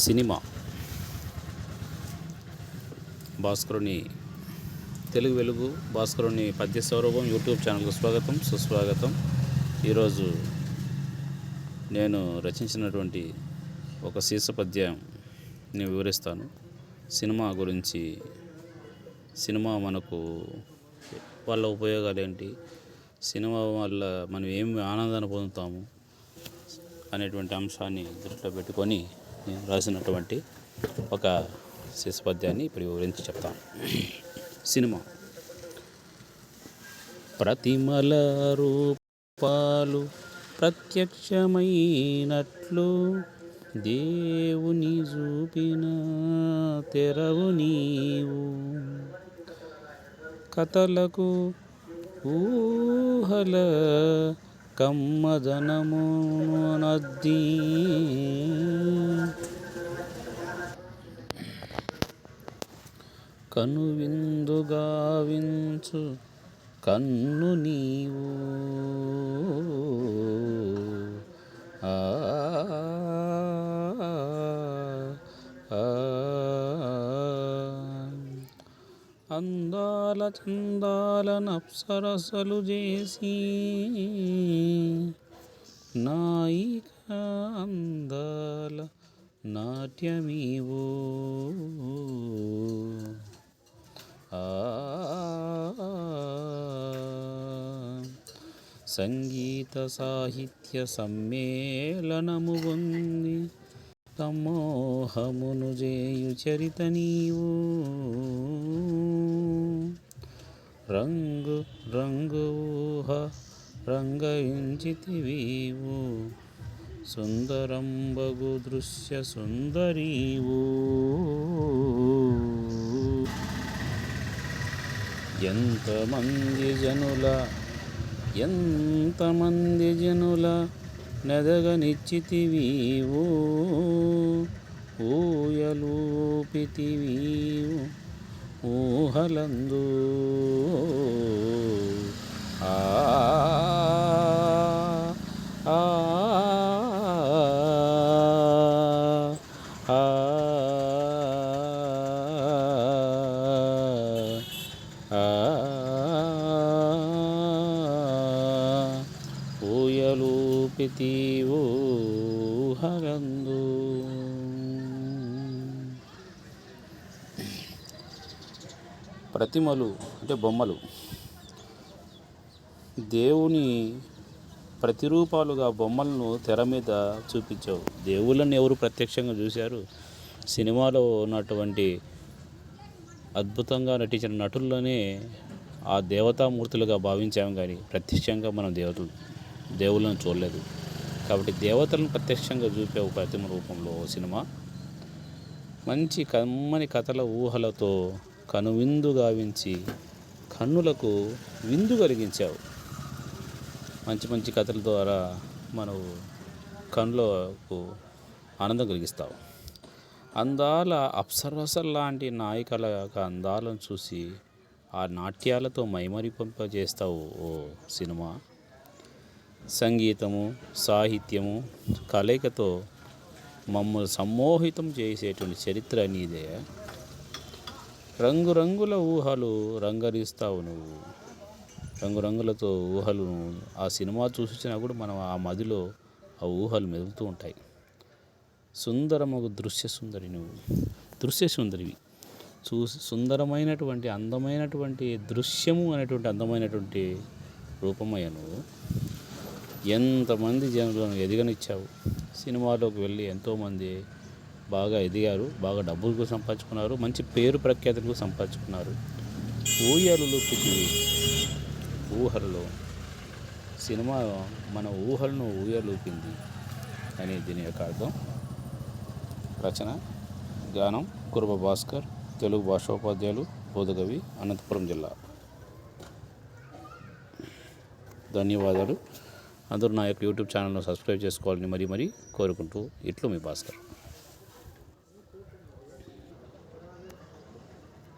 Cinema భాస్కరుని Telugu వెలుగు భాస్కరుని పద్య సౌరభం YouTube ఛానల్కు స్వాగతం సుస్వాగతం. ఈరోజు నేను రచించినటువంటి ఒక శీర్ష పద్యాన్ని వివరిస్తాను. సినిమా గురించి, సినిమా మనకు వల్ల ఉపయోగాలు ఏంటి, సినిమా వల్ల మనం ఏమి ఆనందాన్ని పొందుతాము అనేటువంటి అంశాన్ని దృష్టిలో పెట్టుకొని నేను రాసినటువంటి ఒక శీర్ష పద్యాన్ని ఇప్పుడు వివరించి చెప్తాను. సినిమా ప్రతిమల రూపాలు ప్రత్యక్షమైనట్లు దేవుని చూపిన తెరవు నీవు, కథలకు ఊహల కమ్మదనమునద్ది కనువిందుగావించు కన్ను నీవు, అందాల చందాల నప్సరసలు చేసి నాయిక అందాల నాట్యమీవు, సంగీత సాహిత్య సమ్మేళనము పొంది సమూహమును చేయు చరిత నీవు, రంగు రంగు ఊహ రంగయించితివీవు, సుందరంబగు దృశ్య సుందరీవు, ఎంతమంది జనుల నెదగనిచ్చితివీవు, ఊయలూపితివీవు ఊహలందు, ఆ ఆ ఊయలూపితివో ఊహలందు. ప్రతిమలు అంటే బొమ్మలు, దేవుని ప్రతిరూపాలుగా బొమ్మలను తెర మీద చూపించావు. దేవుళ్ళని ఎవరు ప్రత్యక్షంగా చూశారు? సినిమాలో ఉన్నటువంటి అద్భుతంగా నటించిన నటుల్లోనే ఆ దేవతామూర్తులుగా భావించాము, కానీ ప్రత్యక్షంగా మనం దేవుళ్ళను చూడలేదు. కాబట్టి దేవతలను ప్రత్యక్షంగా చూపావు ప్రతిమ రూపంలో సినిమా. మంచి కమ్మని కథల ఊహలతో కనువిందు గావించి కన్నులకు విందు కలిగించావు. మంచి మంచి కథల ద్వారా మనం కన్నులకు ఆనందం కలిగిస్తావు. అందాల అప్సరసల్లాంటి నాయికల యొక్క అందాలను చూసి ఆ నాట్యాలతో మైమరిపింపజేస్తావు ఓ సినిమా. సంగీతము సాహిత్యము కలయికతో మమ్మల్ని సమ్మోహితం చేసేటువంటి చరిత్ర నీదే. రంగురంగుల ఊహలు రంగరిస్తావు నువ్వు. రంగురంగులతో ఊహలు ఆ సినిమా చూసినా కూడా మనం ఆ మదిలో ఆ ఊహలు మెదులుతూ ఉంటాయి. సుందరమగు దృశ్య సుందరి నువ్వు, దృశ్య సుందరివి. సుందరమైనటువంటి అందమైనటువంటి దృశ్యము అనేటువంటి అందమైనటువంటి రూపమయ్య నువ్వు. ఎంతమంది జనులను ఎదిగనిచ్చావు. సినిమాలోకి వెళ్ళి ఎంతోమంది బాగా ఎదిగారు, బాగా డబ్బులకు సంపాదించుకున్నారు, మంచి పేరు ప్రఖ్యాతులకు సంపాదించుకున్నారు. ఊయలు పిటివి ఊహలలో సినిమా మన ఊహలను ఊయలూపింది అని దీని యొక్క అర్థం. రచన గానం కురబ భాస్కర్, తెలుగు భాషోపాధ్యాయులు, బోధకవి, అనంతపురం జిల్లా. ధన్యవాదాలు. అందరూ నా యొక్క యూట్యూబ్ ఛానల్ను సబ్స్క్రైబ్ చేసుకోవాలని మరీ కోరుకుంటూ ఇట్లు మీ భాస్కర్.